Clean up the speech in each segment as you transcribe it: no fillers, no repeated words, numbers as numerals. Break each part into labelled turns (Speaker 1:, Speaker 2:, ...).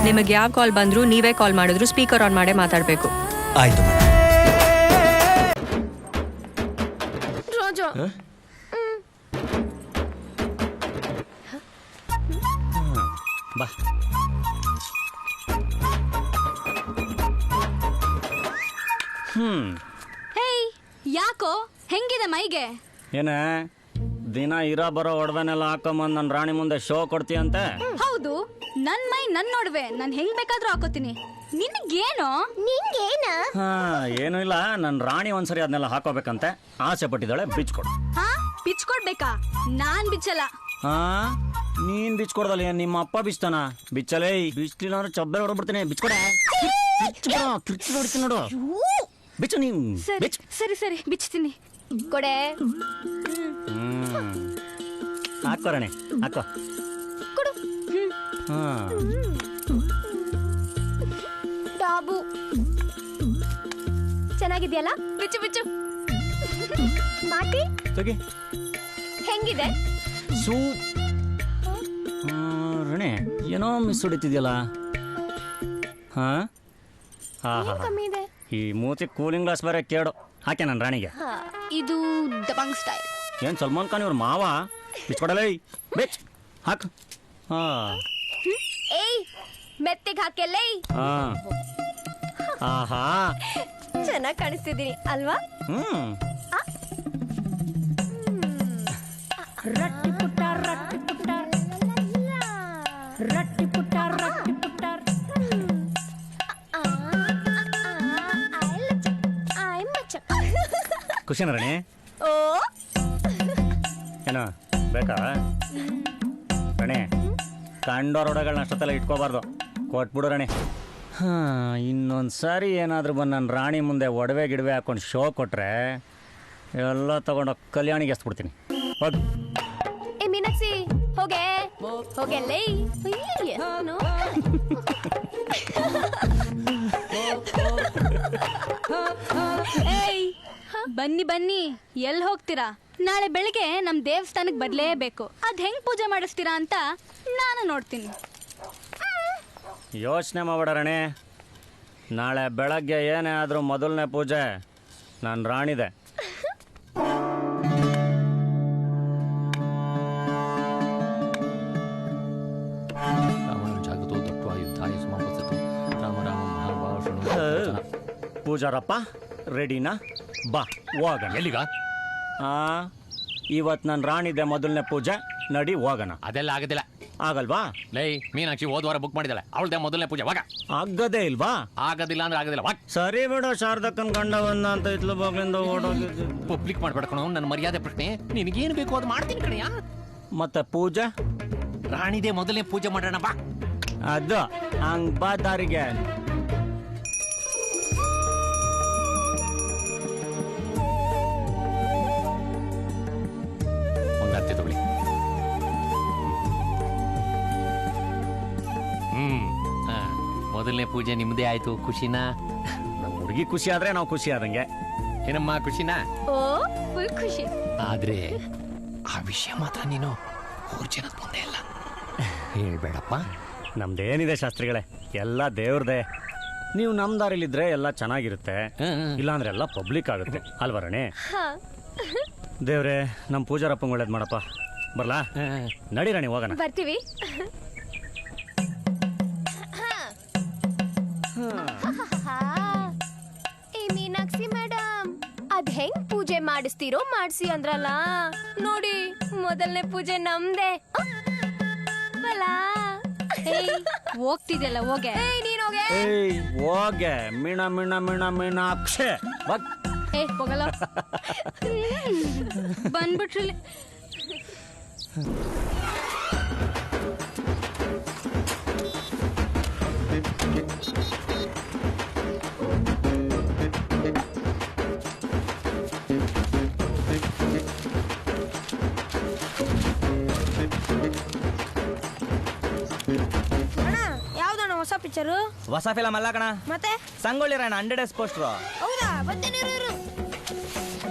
Speaker 1: ನಿಮಗೆ ಯಾವ ಕಾಲ್ ಬಂದ್ರು ನೀವೇ ಕಾಲ್ ಮಾಡಿದ್ರು ಸ್ಪೀಕರ್ ಆನ್ ಮಾಡೇ ಮಾತಾಡಬೇಕು.
Speaker 2: ಆಯ್ತು
Speaker 1: ರೋಜಾ
Speaker 2: ಬಾ.
Speaker 3: ಹೇಯ್, ಯಾಕೋ ಹೆಂಗಿದೆ ಮೈಗೆ?
Speaker 4: ಏನ ದಿನ ಇರ ಬರೋ ಒಡವೆನೆಲ್ಲ ಹಾಕೊಂಬಂದ್ ನನ್ನ ರಾಣಿ ಮುಂದೆ ಶೋ ಕೊಡ್ತೀಯಂತೆ?
Speaker 3: ಹೌದು, ನನ್ ಮೈ ನನ್ ನೋಡ್ವೆ, ನಾನ್ ಹೆಂಗ್ ಬೇಕಾದ್ರೂ ಹಾಕೋತೀನಿ. ನಿನ್ಗೇನೋ?
Speaker 4: ಹಾ, ಏನು ಇಲ್ಲ, ನನ್ನ ರಾಣಿ ಒಂದ್ಸರಿ ಅದನ್ನೆಲ್ಲ ಹಾಕೋಬೇಕಂತೆ ಆಸೆ ಪಟ್ಟಿದ್ದಾಳೆ, ಬಿಚ್ಕೊಡು.
Speaker 3: ಹಾ, ಬಿಚ್ಕೊಡ್ಬೇಕಾ? ನಾನ್ ಬಿಚ್ಚಲ್ಲ.
Speaker 4: ಹಾ, ನೀನ್ ಬಿಚ್ಕೊಡ್ದಲ್ಲ, ನಿಮ್ಮ ಅಪ್ಪ ಬಿಚ್ತಾನ? ಬಿಚ್ಚಲೇ, ಬಿಚ್ಲಿಲ್ಲ ಅಂದ್ರೆ ಚಬ್ಬೆ ಹೊಡ್ಬಿಡ್ತೀನಿ. ಬಿಚ್ಕೊಡೆ, ಕಿರ್ಚಿ ಹೊಡಿತೀನಿ ನೋಡು. ಬಿಚ್ಚು ನೀನ್.
Speaker 3: ಸರಿ ಸರಿ ಬಿಚ್ತೀನಿ. ಕೊಡೆ.
Speaker 4: ಹಾಕೋ ರಾಣಿ, ಹಾಕೋ.
Speaker 3: ಕೊಡು.
Speaker 4: ಹಾ,
Speaker 3: ಬಾಬು ಚೆನ್ನಾಗಿದ್ಯಲ್ಲ? ಬಿಚ್ಚು ಬಿಚ್ಚು. ಮಾಟಿ
Speaker 4: ತೆಗಿ.
Speaker 3: ಹೆಂಗಿದೆ?
Speaker 4: ಸೂಪ್. ರಣೆ, ಏನೋ ಮಿಸ್ ಹೊಡಿತಿದ್ಯಲ್ಲ? ಹಾ,
Speaker 3: ಕಮ್ಮಿ ಇದೆ.
Speaker 4: ಈ ಮೂತಿ ಕೂಲಿಂಗ್ ಗ್ಲಾಸ್ ಬೇರೆ ಕೇಳು. ಹಾಕೆ ನನ್ನ ರಾಣಿಗೆ.
Speaker 3: ಇದು ದಬಂಗ್ ಸ್ಟೈಲ್.
Speaker 4: ಏನ್ ಸಲ್ಮಾನ್ ಖಾನ್ ಇವ್ರ ಮಾವ? ಬಿಚ್ಕೊಡಲ್ಲ, ಬಿಚ್ ಹಾಕು. ಹಾ,
Speaker 3: ಏಯ್ ಮೆತ್ತಿಗೆ ಹಾಕೆಲ್ಲೇ.
Speaker 4: ಹಾ, ಆಹಾ,
Speaker 3: ಚೆನ್ನಾಗಿ ಕಾಣಿಸ್ತಿದ್ದೀನಿ ಅಲ್ವಾ? ರಟ್ಟಿ ಪುಟ್ಟ ರಟ್ಟಿ ಪುಟ್ಟ ರಟ್ಟಿ ಪುಟ್ಟ ರಟ್ಟಿ ಪುಟ್ಟ.
Speaker 4: ಖುಷಿನ ರಾಣಿ?
Speaker 3: ಓ,
Speaker 4: ಏನೋ ಬೇಕಾ ರಾಣಿ? ಕಂಡೋರ್ ಒಡಗಳನ್ನ ಅಷ್ಟೊತ್ತೆಲ್ಲ ಇಟ್ಕೋಬಾರ್ದು, ಕೊಟ್ಬಿಡು ರಾಣಿ. ಹಾ, ಇನ್ನೊಂದ್ಸಾರಿ ಏನಾದರೂ ಬಂದು ನನ್ನ ರಾಣಿ ಮುಂದೆ ಒಡವೆ ಗಿಡವೆ ಹಾಕೊಂಡು ಶೋ ಕೊಟ್ರೆ ಎಲ್ಲ ತಗೊಂಡು ಕಲ್ಯಾಣಿಗೆ ಎಸ್ಬಿಡ್ತೀನಿ. ಹೋಗಿ.
Speaker 3: ಏ ಮೀನಾಕ್ಷಿ, ಹೋಗೆ ಹೋಗೆಲ್ಲೇ. ಏಯ್ ಬನ್ನಿ ಬನ್ನಿ, ಎಲ್ಲಿ ಹೋಗ್ತೀರಾ? ನಾಳೆ ಬೆಳಿಗ್ಗೆ ನಮ್ ದೇವಸ್ಥಾನಕ್ಕೆ ಬರ್ಲೇಬೇಕು. ಅದ್ ಹೆಂಗ್ ಪೂಜೆ ಮಾಡಿಸ್ತೀರಾ ಅಂತ ನಾನು ನೋಡ್ತೀನಿ.
Speaker 4: ಯೋಚನೆ ಮಾಡಬೇಡ ರಾಣಿ, ನಾಳೆ ಬೆಳಗ್ಗೆ ಏನೇ ಆದರೂ ಮೊದಲನೇ ಪೂಜೆ ನನ್ನ ರಾಣಿದೆ. ಪೂಜಾರಪ್ಪ ರೆಡಿನಾ? ಬಾ ಹೋಗೋಣ.
Speaker 5: ಎಲ್ಲಿಗ?
Speaker 4: ಇವತ್ತು ನನ್ನ ರಾಣಿದೆ ಮೊದಲನೇ ಪೂಜೆ, ನಡಿ ಹೋಗೋಣ.
Speaker 5: ಅದೆಲ್ಲ ಆಗೋದಿಲ್ಲ.
Speaker 4: ಆಗಲ್ವಾ?
Speaker 5: ಲೈ, ಮೀನಾಕ್ಷಿ ಹೋದ ವಾರ ಬುಕ್ ಮಾಡಿದಾಳೆ, ಅವಳದೇ ಮೊದಲನೇ ಪೂಜೆ. ವಾಗ
Speaker 4: ಆಗದೇ ಇಲ್ವಾ?
Speaker 5: ಆಗೋದಿಲ್ಲ ಅಂದ್ರೆ ಆಗೋದಿಲ್ಲ. ವಾಗ.
Speaker 4: ಸರಿ ಬಿಡು, ಶಾರದಕ್ಕನ್ ಗಂಡ ಬಂದ ಅಂತ ಇತ್ಲು ಬಾಗ್ಲಿಂದ ಓಡೋಗಿದ್ದು.
Speaker 5: ಪಬ್ಲಿಕ್ ಮಾಡ್ಬೇಡ್ಕಣ, ನನ್ನ ಮರ್ಯಾದೆ ಪ್ರಶ್ನೆ. ನಿನಗೇನು ಬೇಕು ಅದು ಮಾಡ್ತೀನಿ ಕಣಯ್ಯ.
Speaker 4: ಮತ್ತೆ ಪೂಜೆ?
Speaker 5: ರಾಣಿದೇ ಮೊದಲನೇ ಪೂಜೆ ಮಾಡೋಣ ಬಾ.
Speaker 4: ಅದು ಹಂಗ್ ಬಾ ದಾರಿಗೆ.
Speaker 5: ಒಂದತ್ತೆ ತಗೊಳ್ಳಿ. ಮೊದಲನೇ ಪೂಜೆ ನಿಮ್ದೇ ಆಯ್ತು. ಖುಷಿನಾ?
Speaker 4: ನಮ್ಮ ಹುಡುಗಿ ಖುಷಿ ಆದ್ರೆ ನಾವು ಖುಷಿ ಆದಂಗೆ.
Speaker 5: ಏನಮ್ಮ ಖುಷಿನಾ?
Speaker 3: ಓ, ಫುಲ್ ಖುಷಿ.
Speaker 5: ಆದ್ರೆ ಆ ವಿಷಯ ಮಾತ್ರ ನೀನು ಮೂರು ಜನದ ಮುಂದೆ ಎಲ್ಲ ಹೇಳ್ಬೇಡಪ್ಪ.
Speaker 4: ನಮ್ದೇನಿದೆ ಶಾಸ್ತ್ರಿಗಳೇ, ಎಲ್ಲ ದೇವ್ರದೇ. ನೀವು ನಮ್ ದಾರಿಲಿದ್ರೆ ಎಲ್ಲ ಚೆನ್ನಾಗಿರುತ್ತೆ, ಇಲ್ಲಾಂದ್ರೆ ಎಲ್ಲ ಪಬ್ಲಿಕ್ ಆಗುತ್ತೆ ಅಲ್ವಾ ರಾಣಿ? ದೇವ್ರೆ, ನಮ್ ಪೂಜಾರಪ್ಪಂಗ್ ಒಳ್ಳೇದ್ ಮಾಡಪ್ಪ. ಬರ್ಲಾ? ನಡಿ ರಾಣಿ, ಹೋಗೋಣ.
Speaker 3: ಬರ್ತೀವಿ. ಏ ಮೀನಾಕ್ಷಿ ಮೇಡಮ್, ಅದ್ ಹೆಂಗ್ ಪೂಜೆ ಮಾಡಿಸ್ತೀರೋ ಮಾಡಿಸಿ ಅಂದ್ರಲ್ಲ. ನೋಡಿ, ಮೊದಲನೇ ಪೂಜೆ ನಮ್ದೆ. ಹೋಗ್ತಿದ್ಯಲ್ಲ, ಹೋಗೆ. ನೀನ್ ಹೋಗೆ.
Speaker 4: ಹೋಗೆ ಮೀಣ ಮೀಣ ಮೀಣ ಮೀನಾಕ್ಷೆ.
Speaker 3: ಏ ಹೋಗಲ್ಲ. ಬಂದ್ಬಿಟ್ರಿ.
Speaker 6: ಯಾವ್ದಣ್ಣ ಹೊಸ ಪಿಕ್ಚರು?
Speaker 2: ಹೊಸ ಫಿಲಮ್ ಅಲ್ಲ ಕಣ,
Speaker 6: ಮತ್ತೆ
Speaker 2: ಸಂಗೊಳ್ಳಿ ರಾಯಣ್ಣ 100 ಡೇಸ್ ಪೋಸ್ಟರ್.
Speaker 6: ಹೌದಾ? ಬರ್ತೇನೆ.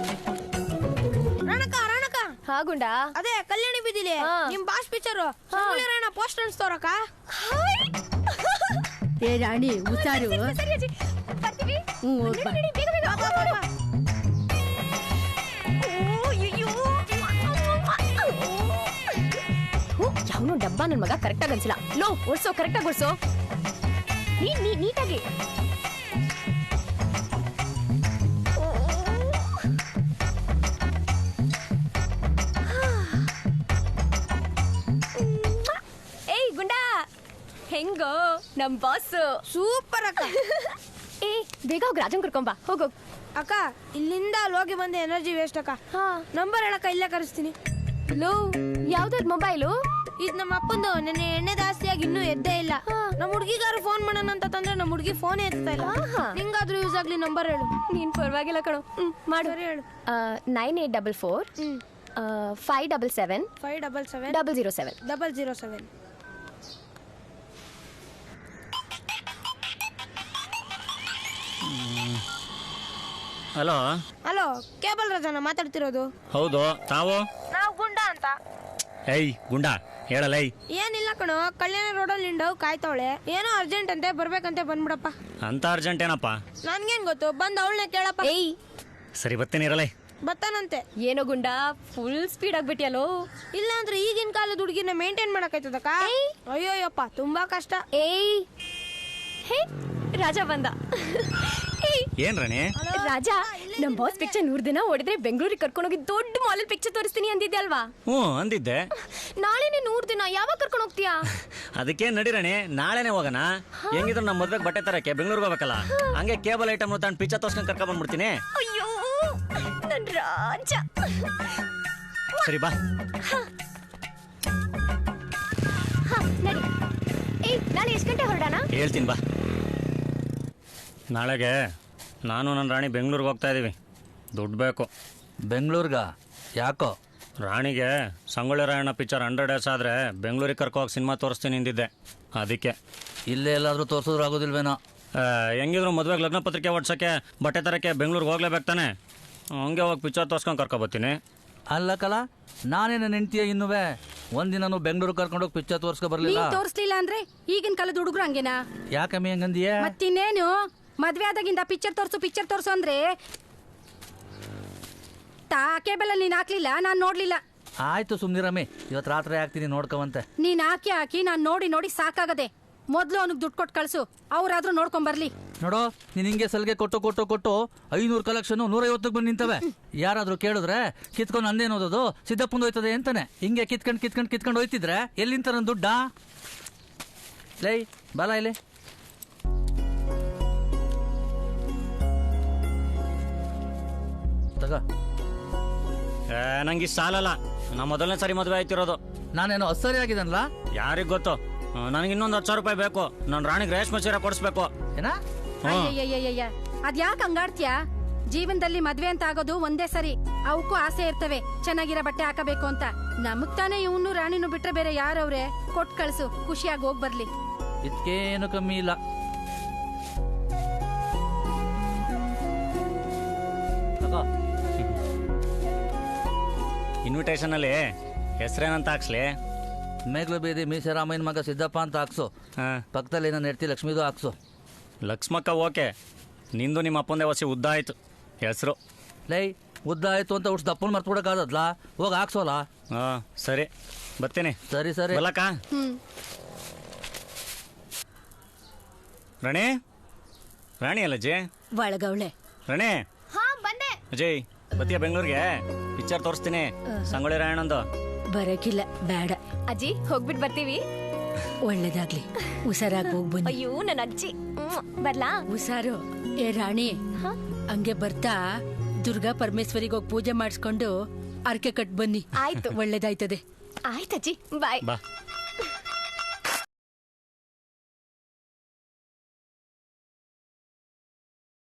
Speaker 6: ರಣಕ
Speaker 3: ಹಾ ಗುಂಡ,
Speaker 6: ಅದೇ ಕಲ್ಯಾಣಿ ಬೀದಿ ನೋಡಿದಿಲಿ ನಿಮ್ ಬಾಸ್ ಪಿಕ್ಚರ್ ಸಂಗೊಳ್ಳಿ ಪೋಸ್ಟರ್ ಅನ್ಸ್ತವ್ರಕ್ಕ.
Speaker 7: ಏ ರಾಣಿ ಹುಷಾರು.
Speaker 8: ಯಾವನು ಡಬ್ಬ ನನ್ ಮಗ ಕರೆಕ್ಟಾಗಿ ಅನ್ಸಿಲ್ಲ. ಲೋ ಓಡ್ಸೋ, ಕರೆಕ್ಟಾಗಿ ಓಡ್ಸೋ. ನೀಟಾಗಿ. ಏಯ್ ಗುಂಡಾ, ಹೆಂಗೋ ನಮ್ ಬಾಸ್?
Speaker 6: ಸೂಪರ್ ಅಕ್ಕ.
Speaker 8: ಏ ಬೇಗ ಹೋಗಿ ರಾಜನ್ ಕರ್ಕೊಂಬಾ. ಹೋಗೋ
Speaker 6: ಅಕ್ಕ, ಇಲ್ಲಿಂದ ಅಲ್ಲಿ ಹೋಗಿ ಬಂದ ಎನರ್ಜಿ ವೇಸ್ಟ್ ಅಕ್ಕ. ನಂಬರ್ ಹೇಳಕ್ಕ, ಇಲ್ಲೇ ಕರೆಸ್ತೀನಿ.
Speaker 8: Low ಯಾವ್ದಾದ್ mobile?
Speaker 6: ಇದ್ ನಮ್ಮ ಅಪ್ಪಂದು. ನೆನ್ನೆ ಎಣ್ಣೆ ಜಾಸ್ತಿಯಾಗಿ ಇನ್ನೂ ಎದ್ದೇ ಇಲ್ಲ. ನಮ್ಮ ಹುಡುಗಿಗಾರು ಫೋನ್ ಮಾಡೋಣ ಅಂತ ತಂದ್ರೆ ನಮ್ಮ ಹುಡುಗಿ ಫೋನ್ ಎತ್ತಾ ಇಲ್ಲ. ನಿಂಗಾದ್ರೂ ಯೂಸ್ ಆಗ್ಲಿ, ನಂಬರ್ ಹೇಳು.
Speaker 8: ನೀನ್ ಪರವಾಗಿಲ್ಲ ಕಣೋ. ಮಾಡು.
Speaker 6: ಹೇಳು.
Speaker 8: 9844 577
Speaker 6: 577
Speaker 8: 007
Speaker 6: 007.
Speaker 4: ಹಲೋ
Speaker 6: ಹಲೋ, ಕೇಬಲ್ ರಾಜನ ಮಾತಾಡ್ತಿರೋದು.
Speaker 4: ಹೌದು, ತಾವು?
Speaker 6: ನಾವು ಗುಂಡ ಅಂತ.
Speaker 4: ಏಯ್ ಗುಂಡಾ, ಹೇಳಲೈ.
Speaker 6: ಏನಿಲ್ಲ ಕಣೋ, ಕಲ್ಯಾಣ ರೋಡಲ್ಲಿ ನಿಂಡವ್ ಕಾಯ್ತಾವಳೆ. ಏನೋ ಅರ್ಜೆಂಟ್ ಅಂತೆ, ಬರ್ಬೇಕಂತೆ, ಬಂದ್ಬಿಡಪ್ಪ.
Speaker 4: ಅಂತ ಅರ್ಜೆಂಟ್ ಏನಪ್ಪ?
Speaker 6: ನನ್ಗೇನ್ ಗೊತ್ತು, ಬಂದ್ ಅವಳನ್ನ ಕೇಳಪ್ಪ.
Speaker 8: ಏಯ್
Speaker 4: ಸರಿ ಬರ್ತೀನಿ ಇರಲೈ.
Speaker 6: ಬತ್ತಾನಂತೆ.
Speaker 8: ಏನೋ ಗುಂಡಾ, ಫುಲ್ ಸ್ಪೀಡ್ ಆಗ್ಬಿಟ್ಟಿಯಲ್ಲೋ.
Speaker 6: ಇಲ್ಲ ಅಂದ್ರೆ ಈಗಿನ ಕಾಲದ ಹುಡುಗಿನ ಮೇಂಟೈನ್ ಮಾಡಕ್ಕಾಯ್ತದಕ್ಕ? ಅಯ್ಯೋಯಪ್ಪ, ತುಂಬಾ ಕಷ್ಟ.
Speaker 8: ಏಯ್ ಹೇ, ರಾಜ ಬಂದ.
Speaker 4: ಏನ್ ರಾಣಿ?
Speaker 8: ರಾಜ, ನಮ್ ಬಾಸ್ ಪಿಕ್ಚರ್ 100 ದಿನ ಓಡಿದ್ರೆ ಬೆಂಗಳೂರಿಗೆ ಕರ್ಕೊಂಡೋಗಿ ದೊಡ್ಡ ಮಾಲ್ ಪಿಕ್ಚರ್ ತೋರಿಸ್ತೀನಿ ಅಂದಿದ್ದೆ ಅಲ್ವಾ?
Speaker 4: ಹ್ಞೂ ಅಂದಿದ್ದೆ.
Speaker 8: ನಾಳೆನೆ 100 ದಿನ, ಯಾವಾಗ ಕರ್ಕೊಂಡು ಹೋಗ್ತೀಯಾ?
Speaker 4: ಅದಕ್ಕೆ ನಡಿ ರಾಣಿ, ನಾಳೆನೆ ಹೋಗೋಣ. ಹೆಂಗಿದ್ರು ನಮ್ಮ ಮದ್ವೆಗೆ ಬಟ್ಟೆ ತರಕ್ಕೆ ಬೆಂಗಳೂರಿಗೆ ಹೋಗ್ಬೇಕಲ್ಲ, ಹಂಗೆ ಕೇಬಲ್ ಐಟಮ್ ತಂದು ಪಿಕ್ಚರ್ ತೋರ್ಸ್ಕೊಂಡು ಕರ್ಕೊಂಡ್ ಬಂದ್ಬಿಡ್ತೀನಿ.
Speaker 8: ಅಯ್ಯೋ ನನ್ ರಾಜ.
Speaker 4: ಸರಿ ಬಾ.
Speaker 8: ನಡಿ. ಏಯ್ ನಾಳೆ ಎಷ್ಟು ಗಂಟೆ ಹೊರಡೋಣ?
Speaker 4: ಹೇಳ್ತೀನಿ ಬಾ. ನಾಳೆಗೆ ನಾನು ನನ್ನ ರಾಣಿ ಬೆಂಗಳೂರಿಗೆ ಹೋಗ್ತಾ ಇದ್ದೀವಿ. ದುಡ್ಡು ಬೇಕು.
Speaker 9: ಬೆಂಗಳೂರ್ಗ? ಯಾಕೋ?
Speaker 4: ರಾಣಿಗೆ ಸಂಗೊಳ್ಳಿ ರಾಯಣ್ಣ ಪಿಕ್ಚರ್ 100 ಡೇಸ್ ಆದರೆ ಬೆಂಗಳೂರಿಗೆ ಕರ್ಕೋಗಿ ಸಿನಿಮಾ ತೋರಿಸ್ತೀನಿ ಅಂದಿದ್ದೆ. ಅದಕ್ಕೆ
Speaker 9: ಇಲ್ಲೇ ಎಲ್ಲಾದರೂ ತೋರಿಸಿದ್ರು ಆಗೋದಿಲ್ವೇನೋ?
Speaker 4: ಹೆಂಗಿದ್ರು ಮದುವೆಗೆ ಲಗ್ನ ಪತ್ರಿಕೆ ಓಡ್ಸೋಕ್ಕೆ ಬಟ್ಟೆ ತರಕ್ಕೆ ಬೆಂಗಳೂರಿಗೆ ಹೋಗ್ಲೇಬೇಕು ತಾನೆ. ಹಂಗೆ ಹೋಗಿ ಪಿಕ್ಚರ್ ತೋರ್ಸ್ಕೊಂಡು ಕರ್ಕೊಬತ್ತೀನಿ.
Speaker 9: ಅಲ್ಲ ಕಲ, ನಾನೇ ನನ್ನ ಹೆಂಡ್ತಿಯ ಇನ್ನುವೆ ಒಂದಿನೂ ಬೆಂಗಳೂರಿಗೆ ಕರ್ಕೊಂಡೋಗಿ ಪಿಕ್ಚರ್ ತೋರ್ಸ್ಕೊ ಬರ್ಲಿಲ್ಲ.
Speaker 7: ತೋರಿಸ್ಲಿಲ್ಲ ಅಂದ್ರೆ ಈಗಿನ ಕಾಲದ ಹುಡುಗರು ಹಂಗೇನಾ?
Speaker 9: ಯಾಕಮ್ಮಿ ಹಂಗಂದಿಯೇ?
Speaker 7: ಮತ್ತಿನ್ನೇನು, ಮದ್ವೆ ಆದಾಗಿಂದ ಪಿಕ್ಚರ್ ತೋರ್ಸು ಅಂದ್ರೆ ಕೇಬಲ್ ಅಲ್ಲಿ ನೀನ್ ಹಾಕ್ಲಿಲ್ಲ, ನಾನ್ ನೋಡ್ಲಿಲ್ಲ.
Speaker 9: ಆಯ್ತು ಸುಮ್ನಿರಮ್ಮಿ, ಇವತ್ತು ರಾತ್ರಿ ಹಾಕ್ತೀನಿ, ನೋಡ್ಕೊಂಬಂತೆ.
Speaker 7: ನೀನ್ ಹಾಕಿ ನಾನ್ ನೋಡಿ ಸಾಕಾಗದೆ. ಮೊದ್ಲು ಅವನಿಗೆ ದುಡ್ಡು ಕೊಟ್ಟು ಕಳ್ಸು, ಅವ್ರಾದ್ರೂ ನೋಡ್ಕೊಂಡ್ ಬರ್ಲಿ.
Speaker 9: ನೋಡೋ, ನೀನ್ ಹಿಂಗೆ ಸಲ್ಗೆ ಕೊಟ್ಟು 500 ಕಲೆಕ್ಷನ್ 150 ಬಂದು ನಿಂತವೆ. ಯಾರಾದ್ರೂ ಕೇಳಿದ್ರೆ ಕಿತ್ಕೊಂಡು ನಂದೇನು ಓದೋದು, ಸಿದ್ದಪ್ಪಂದು ಹೋಯ್ತದೆ ಅಂತಾನೆ. ಹಿಂಗೆ ಕಿತ್ಕೊಂಡು ಹೋಯ್ತಿದ್ರೆ ಎಲ್ಲಿಂತ ನನ್ನ ದುಡ್ಡ? ಲೈ ಬಾಲ ಇಲ್ಲಿ. ತಗ.
Speaker 4: ನಂಗೆ ಸಾಲಲ್ಲ, ನಾ ಮೊದಲನೇ ಸಾರಿ ಮದುವೆ ಆಯ್ತಿರೋದು.
Speaker 9: ನಾನೇನೋ ಅಸರಿ ಆಗಿದನಲ್ಲ,
Speaker 4: ಯಾರಿಗ್ ಗೊತ್ತು. ನನಗೆ ಇನ್ನೊಂದು 10,000 ರೂಪಾಯಿ ಬೇಕು. ನನ್ನ ರಾಣಿಗೆ ರೇಷ್ಮೆ ಸೀರೆ ಕೊಡಿಸ್ಬೇಕು.
Speaker 9: ಏನ?
Speaker 7: ಅಯ್ಯಯ್ಯಯ್ಯ, ಅದ್ಯಾಕೆ ಹಂಗಾಡ್ತೀಯ? ಜೀವನದಲ್ಲಿ ಮದ್ವೆ ಅಂತ ಆಗೋದು ಒಂದೇ ಸರಿ. ಅವಕ್ಕೂ ಆಸೆ ಇರ್ತವೆ ಚೆನ್ನಾಗಿರೋ ಬಟ್ಟೆ ಹಾಕಬೇಕು ಅಂತ. ನಮಗ್ ತಾನೇ ಇವನು ರಾಣಿನೂ ಬಿಟ್ರೆ ಬೇರೆ ಯಾರವ್ರೆ? ಕೊಟ್ ಕಳ್ಸು, ಖುಷಿಯಾಗಿ ಹೋಗ್ ಬರ್ಲಿ.
Speaker 9: ಇದಕ್ಕೇನು ಕಮ್ಮಿ ಇಲ್ಲ.
Speaker 4: ಇನ್ವಿಟೇಷನ್ ಅಲ್ಲಿ ಹೆಸರೇನಂತ ಹಾಕ್ಸ್ಲಿ?
Speaker 9: ಮೇಗ್ಲು ಬೀದಿ ಮೀಸರಾಮಯ್ಯನ ಮಗ ಸಿದ್ದಪ್ಪ ಅಂತ ಹಾಕ್ಸು. ಪಕ್ಕದಲ್ಲಿ ನನ್ನ ಹೆಂಡ್ತಿ ಲಕ್ಷ್ಮೀದು ಹಾಕ್ಸು.
Speaker 4: ಲಕ್ಷ್ಮಕ್ಕ ಓಕೆ, ನಿಂದು ನಿಮ್ಮ ಅಪ್ಪಂದೇ ಹೊಸಿ ಉದ್ದ ಆಯ್ತು ಹೆಸರು.
Speaker 9: ಲೈ, ಉದ್ದ ಆಯ್ತು ಅಂತ ಉಡ್ಸ್ ದಪ್ಪನ್ ಮರ್ತ್ಬಿಡಕ್ಕಾಗದ್ಲಾ? ಹೋಗಿ ಹಾಕ್ಸೋಲ್ಲ?
Speaker 4: ಸರಿ ಬರ್ತೀನಿ.
Speaker 9: ಸರಿ ಸರಿ
Speaker 4: ಬಲಕ. ರಾಣಿ ಅಲ್ಲ ಅಜ್ಜಿ?
Speaker 7: ಒಳಗವಳೆ.
Speaker 4: ರಾಣಿ
Speaker 8: ಹಾ ಬಂದೆ.
Speaker 4: ಅಜಯ್ ಬತ್ತಿಯ ಬೆಂಗಳೂರಿಗೆ ಪಿಕ್ಚರ್ ತೋರಿಸ್ತೀನಿ ಸಂಗೊಳ್ಳಿ ರಾಯಣ್ಣಂದು.
Speaker 7: ಬರಕಿಲ್ಲ, ಬೇಡ.
Speaker 8: ಅಜ್ಜಿ ಹೋಗ್ಬಿಟ್ ಬರ್ತೀವಿ.
Speaker 7: ಒಳ್ಳೇದಾಗ್ಲಿ, ಹುಷಾರಾಗಿ ಹೋಗ್ ಬನ್ನಿ.
Speaker 8: ಅಯ್ಯೋ ನನ್ನ ಅಜ್ಜಿ. ಬರ್ಲಾ?
Speaker 7: ಹುಷಾರು. ಏ ರಾಣಿ, ಹಂಗೆ ಬರ್ತಾ ದುರ್ಗಾ ಪರಮೇಶ್ವರಿಗೆ ಹೋಗಿ ಪೂಜೆ ಮಾಡಿಸ್ಕೊಂಡು ಅರ್ಕೆ ಕಟ್ ಬನ್ನಿ.
Speaker 8: ಆಯ್ತು.
Speaker 7: ಒಳ್ಳೇದಾಯ್ತದೆ.
Speaker 8: ಆಯ್ತಜ್ಜಿ, ಬಾಯ್.
Speaker 4: ಬಾ.